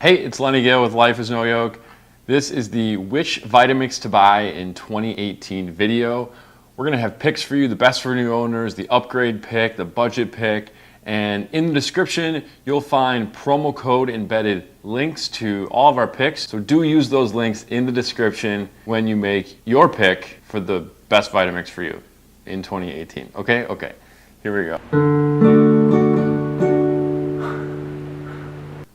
Hey, it's Lenny Gale with Life is No Yoke. This is the Which Vitamix to Buy in 2018 video. We're going to have picks for you, the best for new owners, the upgrade pick, the budget pick, and in the description you'll find promo code embedded links to all of our picks. So do use those links in the description when you make your pick for the best Vitamix for you in 2018. Okay, here we go.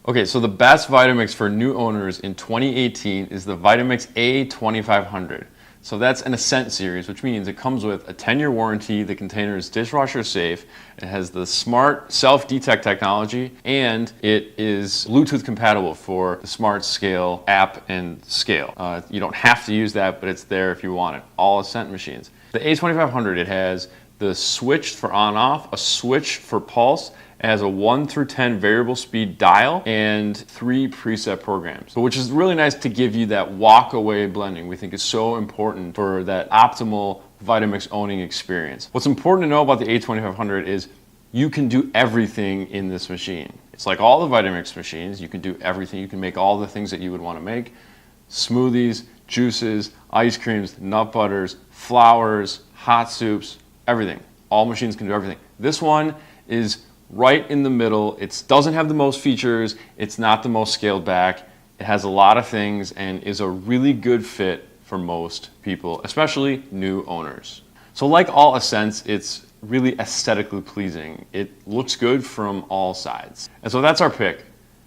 Okay, so the best Vitamix for new owners in 2018 is the Vitamix A2500. So that's an Ascent series, which means it comes with a 10-year warranty, the container is dishwasher safe, it has the smart self-detect technology, and it is Bluetooth compatible for the Smart Scale app and scale. You don't have to use that, but it's there if you want it. All Ascent machines. The A2500, it has the switch for on-off, a switch for pulse, it has a 1 through 10 variable speed dial and 3 preset programs, which is really nice to give you that walk-away blending we think is so important for that optimal Vitamix owning experience. What's important to know about the A2500 is you can do everything in this machine. It's like all the Vitamix machines, you can do everything. You can make all the things that you would want to make. Smoothies, juices, ice creams, nut butters, flours, hot soups, everything. All machines can do everything. This one is right in the middle. It doesn't have the most features, it's not the most scaled back, it has a lot of things and is a really good fit for most people, especially new owners. So like all Ascents, it's really aesthetically pleasing. It looks good from all sides. And so that's our pick.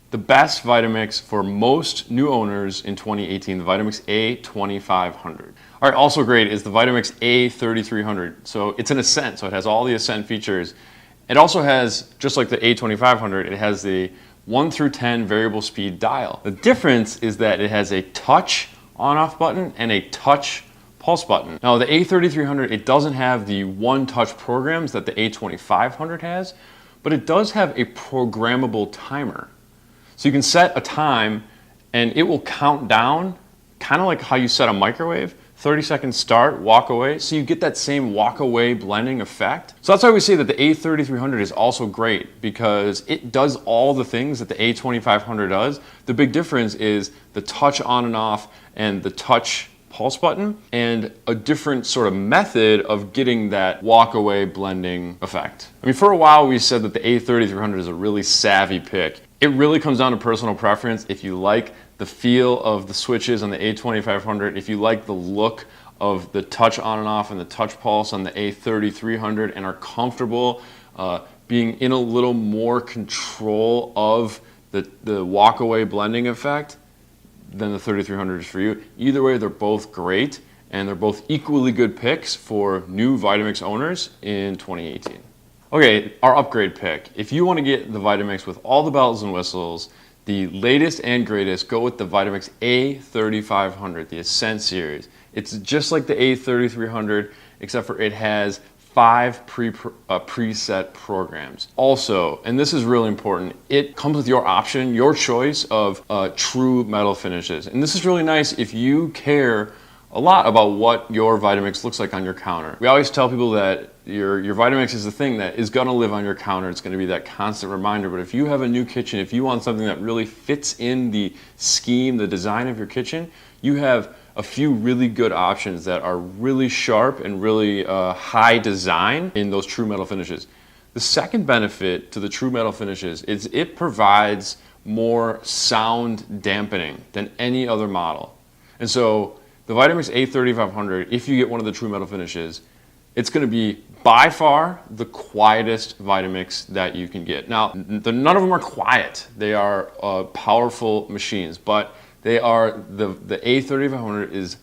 The best Vitamix for most new owners in 2018, the Vitamix A2500. All right, also great is the Vitamix A3300. So it's an Ascent, so it has all the Ascent features. It also has, just like the A2500, it has the 1 through 10 variable speed dial. The difference is that it has a touch on-off button and a touch pulse button. Now the A3300, it doesn't have the one-touch programs that the A2500 has, but it does have a programmable timer. So you can set a time and it will count down, kind of like how you set a microwave. 30-second start, walk away, so you get that same walk away blending effect. So that's why we say that the A3300 is also great, because it does all the things that the A2500 does. The big difference is the touch on and off and the touch pulse button, and a different sort of method of getting that walk away blending effect. I mean, for a while we said that the A3300 is a really savvy pick. It really comes down to personal preference. If you like the feel of the switches on the A2500, if you like the look of the touch on and off and the touch pulse on the A3300 and are comfortable being in a little more control of the walk-away blending effect, then the 3300 is for you. Either way, they're both great, and they're both equally good picks for new Vitamix owners in 2018. Okay, our upgrade pick. If you want to get the Vitamix with all the bells and whistles, the latest and greatest, go with the Vitamix A3500, the Ascent series. It's just like the A3300, except for it has 5 preset programs. Also, and this is really important, it comes with your option, your choice of true metal finishes. And this is really nice if you care a lot about what your Vitamix looks like on your counter. We always tell people that your Vitamix is the thing that is gonna live on your counter. It's gonna be that constant reminder. But if you have a new kitchen, if you want something that really fits in the scheme, the design of your kitchen, you have a few really good options that are really sharp and really high design in those true metal finishes. The second benefit to the true metal finishes is it provides more sound dampening than any other model. And so the Vitamix A3500, if you get one of the true metal finishes, it's going to be by far the quietest Vitamix that you can get. Now, none of them are quiet. They are powerful machines, but they are the A3500 is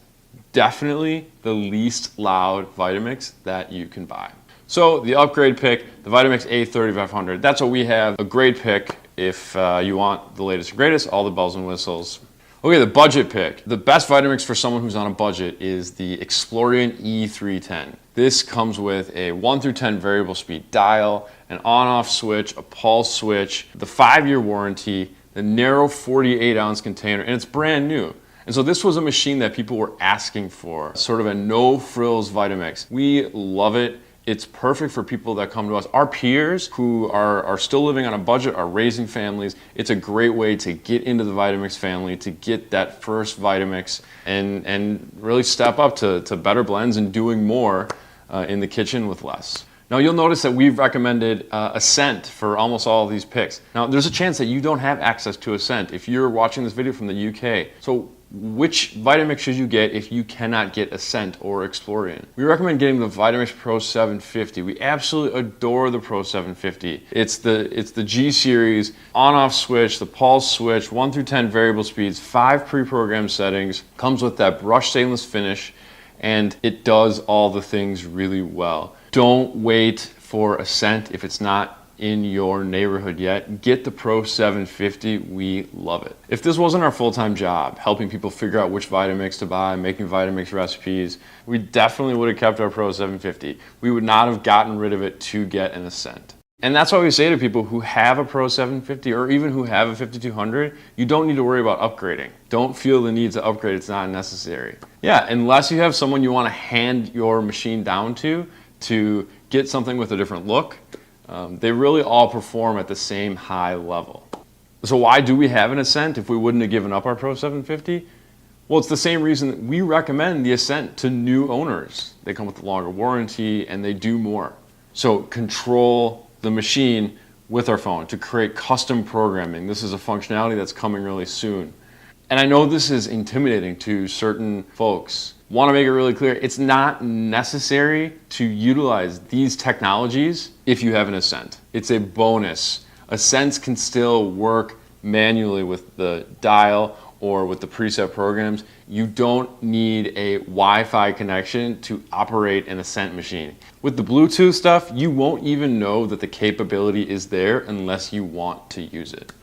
definitely the least loud Vitamix that you can buy. So the upgrade pick, the Vitamix A3500, that's what we have. A great pick if you want the latest and greatest, all the bells and whistles. Okay, the budget pick. The best Vitamix for someone who's on a budget is the Explorian E310. This comes with a 1 through 10 variable speed dial, an on-off switch, a pulse switch, the 5-year warranty, the narrow 48-ounce container, and it's brand new. And so this was a machine that people were asking for, sort of a no-frills Vitamix. We love it. It's perfect for people that come to us. Our peers who are still living on a budget, are raising families. It's a great way to get into the Vitamix family, to get that first Vitamix and really step up to better blends and doing more in the kitchen with less. Now you'll notice that we've recommended Ascent for almost all of these picks. Now there's a chance that you don't have access to Ascent if you're watching this video from the UK. So which Vitamix should you get if you cannot get Ascent or Explorian? We recommend getting the Vitamix Pro 750. We absolutely adore the Pro 750. It's the G series, on-off switch, the pulse switch, 1 through 10 variable speeds, 5 pre-programmed settings, comes with that brushed stainless finish, and it does all the things really well. Don't wait for Ascent if it's not in your neighborhood yet. Get the Pro 750, we love it. If this wasn't our full-time job, helping people figure out which Vitamix to buy, making Vitamix recipes, we definitely would have kept our Pro 750. We would not have gotten rid of it to get an Ascent. And that's why we say to people who have a Pro 750 or even who have a 5200, you don't need to worry about upgrading. Don't feel the need to upgrade, it's not necessary. Yeah, unless you have someone you want to hand your machine down to get something with a different look, they really all perform at the same high level. So why do we have an Ascent if we wouldn't have given up our Pro 750? Well, it's the same reason that we recommend the Ascent to new owners. They come with a longer warranty and they do more. So control the machine with our phone to create custom programming. This is a functionality that's coming really soon. And I know this is intimidating to certain folks. Want to make it really clear, it's not necessary to utilize these technologies if you have an Ascent. It's a bonus. Ascents can still work manually with the dial or with the preset programs. You don't need a Wi-Fi connection to operate an Ascent machine. With the Bluetooth stuff, you won't even know that the capability is there unless you want to use it.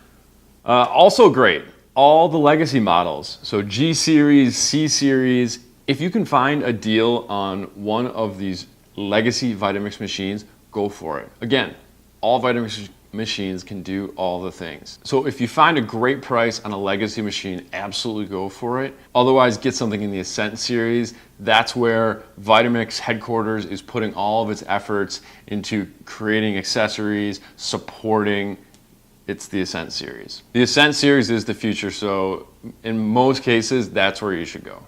Also great, all the legacy models. So G series, C series. If you can find a deal on one of these legacy Vitamix machines, go for it. Again, all Vitamix machines can do all the things. So if you find a great price on a legacy machine, absolutely go for it. Otherwise, get something in the Ascent series. That's where Vitamix headquarters is putting all of its efforts into creating accessories, supporting. It's the Ascent series. The Ascent series is the future, so in most cases, that's where you should go.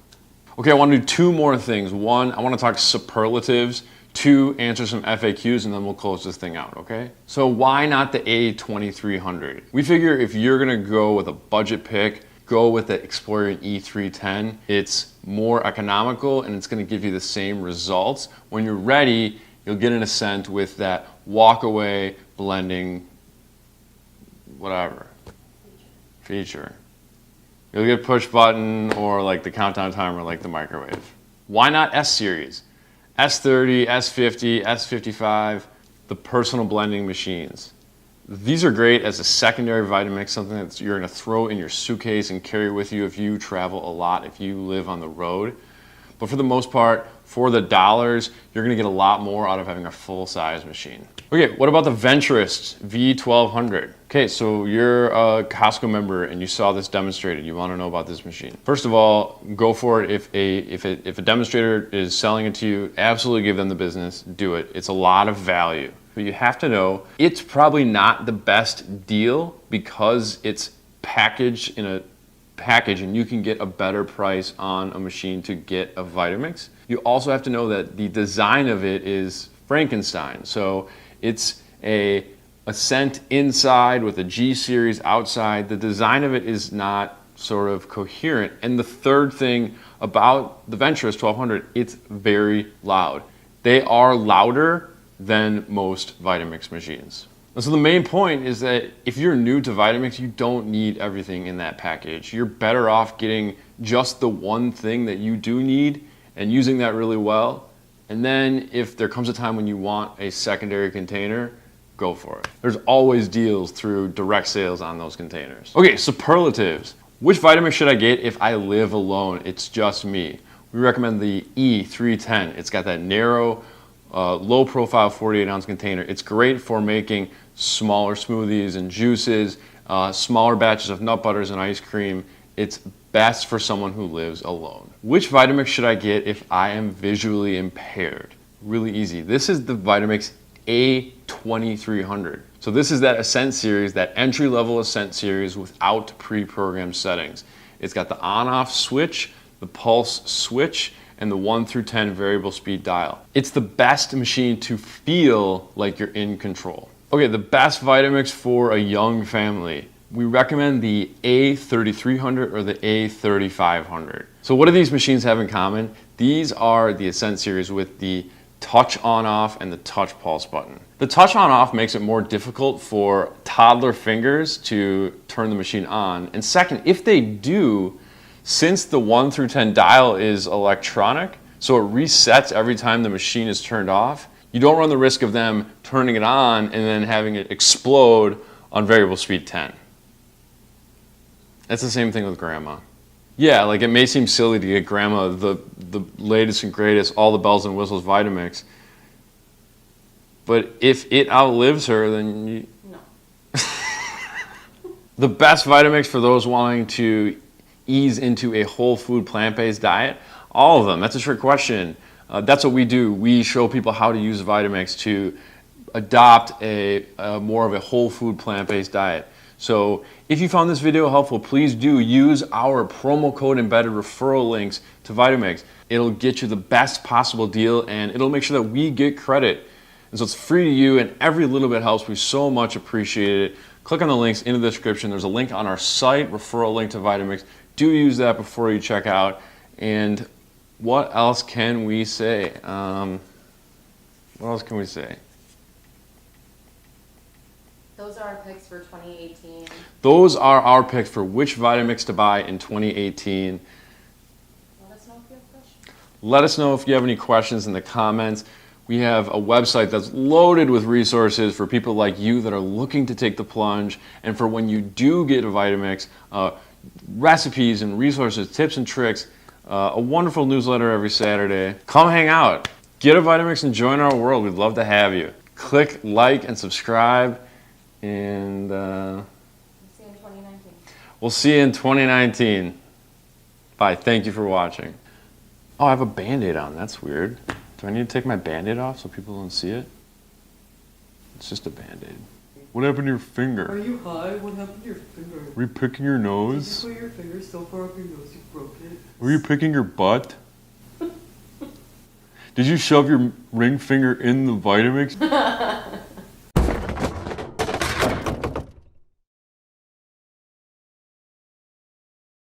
Okay, I want to do 2 more things. 1, I want to talk superlatives. 2, answer some FAQs, and then we'll close this thing out, okay? So why not the A2300? We figure if you're gonna go with a budget pick, go with the Explorian E310. It's more economical and it's gonna give you the same results. When you're ready, you'll get an Ascent with that walk-away blending, whatever, feature. You'll get push button or like the countdown timer like the microwave. Why not S series? S30, S50, S55, the personal blending machines. These are great as a secondary Vitamix, something that you're gonna throw in your suitcase and carry with you if you travel a lot, if you live on the road. But for the most part, for the dollars, you're gonna get a lot more out of having a full-size machine. Okay, what about the Venturist V1200? Okay, so you're a Costco member and you saw this demonstrated. You wanna know about this machine. First of all, go for it. If a demonstrator is selling it to you, absolutely give them the business, do it. It's a lot of value. But you have to know, it's probably not the best deal because it's packaged in a package and you can get a better price on a machine to get a Vitamix. You also have to know that the design of it is Frankenstein. So it's a Ascent inside with a G series outside. The design of it is not sort of coherent. And the third thing about the Venturist 1200, it's very loud. They are louder than most Vitamix machines. And so the main point is that if you're new to Vitamix, you don't need everything in that package. You're better off getting just the one thing that you do need and using that really well. And then if there comes a time when you want a secondary container, go for it. There's always deals through direct sales on those containers. Okay, superlatives. Which Vitamix should I get if I live alone? It's just me. We recommend the E310. It's got that narrow, low profile 48-ounce container. It's great for making smaller smoothies and juices, smaller batches of nut butters and ice cream. It's best for someone who lives alone. Which Vitamix should I get if I am visually impaired? Really easy. This is the Vitamix A2300. So this is that Ascent series, that entry-level Ascent series without pre-programmed settings. It's got the on-off switch, the pulse switch, and the 1 through 10 variable speed dial. It's the best machine to feel like you're in control. Okay, the best Vitamix for a young family. We recommend the A3300 or the A3500. So what do these machines have in common? These are the Ascent series with the touch on-off and the touch pulse button. The touch on-off makes it more difficult for toddler fingers to turn the machine on. And second, if they do, since the 1 through 10 dial is electronic, so it resets every time the machine is turned off, you don't run the risk of them turning it on and then having it explode on variable speed 10. That's the same thing with grandma. Yeah, like it may seem silly to get grandma the latest and greatest, all the bells and whistles Vitamix, but if it outlives her, then you... No. The best Vitamix for those wanting to ease into a whole food plant-based diet, all of them. That's a trick question. That's what we do. We show people how to use Vitamix to adopt a more of a whole food plant-based diet. So if you found this video helpful, please do use our promo code embedded referral links to Vitamix. It'll get you the best possible deal and it'll make sure that we get credit. And so it's free to you and every little bit helps. We so much appreciate it. Click on the links in the description. There's a link on our site, referral link to Vitamix. Do use that before you check out. And what else can we say? What else can we say? Those are our picks for 2018. Those are our picks for which Vitamix to buy in 2018. Let us know if you have questions. Let us know if you have any questions in the comments. We have a website that's loaded with resources for people like you that are looking to take the plunge, and for when you do get a Vitamix, recipes and resources, tips and tricks, a wonderful newsletter every Saturday. Come hang out. Get a Vitamix and join our world. We'd love to have you. Click like and subscribe. And We'll see you in 2019. We'll see you in 2019. Bye. Thank you for watching. Oh, I have a Band-Aid on. That's weird. Do I need to take my Band-Aid off so people don't see it? It's just a Band-Aid. What happened to your finger? Are you high? What happened to your finger? Were you picking your nose? Did you put your finger so far up your nose you broke it? Were you picking your butt? Did you shove your ring finger in the Vitamix?